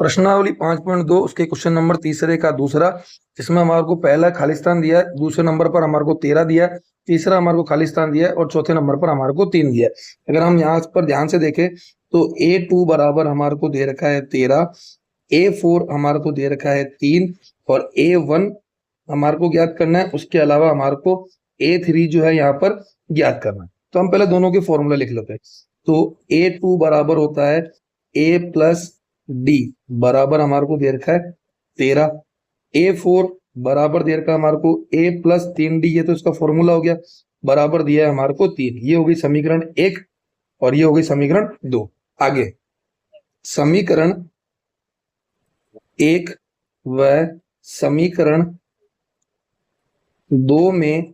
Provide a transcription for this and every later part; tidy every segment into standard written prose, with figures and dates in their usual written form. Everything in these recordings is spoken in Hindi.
प्रश्नावली 5.2 उसके क्वेश्चन नंबर तीसरे का दूसरा, जिसमें हमारे को पहला खालिस्तान दिया है, दूसरे नंबर पर हमारे को 13 दिया है, तीसरा हमारे को खालिस्तान दिया है और चौथे नंबर पर हमारे को 3 दिया है। अगर हम यहाँ पर ध्यान से देखें तो A2 बराबर हमारे को दे रखा है 13, A4 हमारे को दे रखा है 3 और A1 हमारे को ज्ञात करना है। उसके अलावा हमारे को A3 जो है यहाँ पर ज्ञात करना है। तो हम पहले दोनों के फॉर्मूला लिख लेते हैं। तो A2 बराबर होता है A प्लस डी बराबर हमारे को दे रखा है 13, A4 बराबर दे रखा है हमारे को A प्लस 3D, ये तो इसका फॉर्मूला हो गया, बराबर दिया है हमारे को 3। ये हो गई समीकरण 1 और ये हो गई समीकरण 2। आगे समीकरण 1 व समीकरण 2 में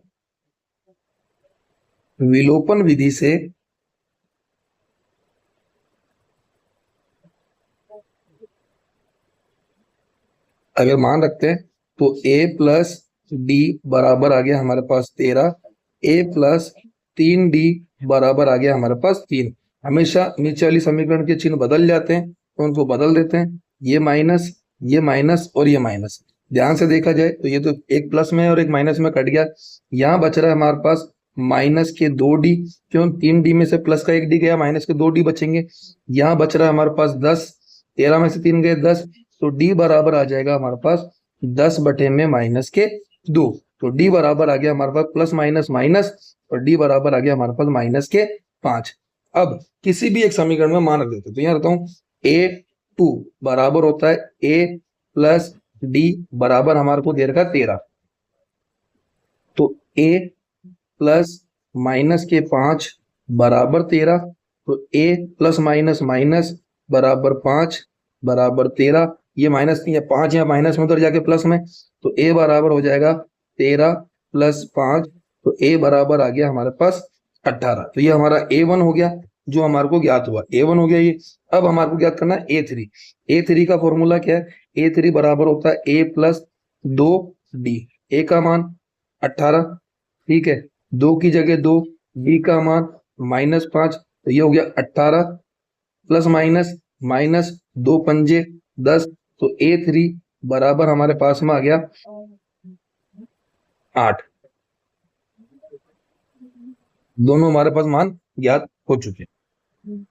विलोपन विधि से अगर मान रखते हैं तो A प्लस डी बराबर आ गया हमारे पास 13, A प्लस 3D बराबर आ गया हमारे पास 3। हमेशा नीचे वाली समीकरण के चिन्ह बदल जाते हैं तो उनको बदल देते हैं, ये माइनस और ये माइनस। ध्यान से देखा जाए तो ये तो एक प्लस में और एक माइनस में कट गया। यहाँ बच रहा है हमारे पास माइनस के 2D, क्यों 3D में से प्लस का 1D गया, माइनस के 2D बचेंगे। यहाँ बच रहा है हमारे पास 10, 13 में से 3 गए 10, तो D बराबर आ जाएगा हमारे पास 10 बटे में माइनस के 2। तो D बराबर आ गया हमारे पास प्लस माइनस माइनस और D बराबर आ गया हमारे पास माइनस के 5। अब किसी भी एक समीकरण में मान रख देते, तो यहाँ रहता हूँ A2 बराबर होता है A प्लस D बराबर हमारे को दे रखा 13, तो A प्लस माइनस के 5 बराबर 13, तो A प्लस माइनस माइनस बराबर 5 बराबर 13। ये माइनस नहीं है, 5 यहाँ माइनस में उधर जाके प्लस में, तो A बराबर हो जाएगा 13 प्लस 5, तो A बराबर आ गया हमारे पास 18। तो ये हमारा A1 हो गया जो हमारे को ज्ञात हुआ, A1 हो गया ये। अब हमारे को ज्ञात करना है A3। A3 का फॉर्मूला क्या है, A3 बराबर होता है A प्लस 2D। A का मान 18, ठीक है, 2 की जगह 2, D का मान -5, तो ये हो गया 18 प्लस माइनस माइनस 2 पंजे 10, तो A3 बराबर हमारे पास में आ गया 8। दोनों हमारे पास मान ज्ञात हो चुके हैं।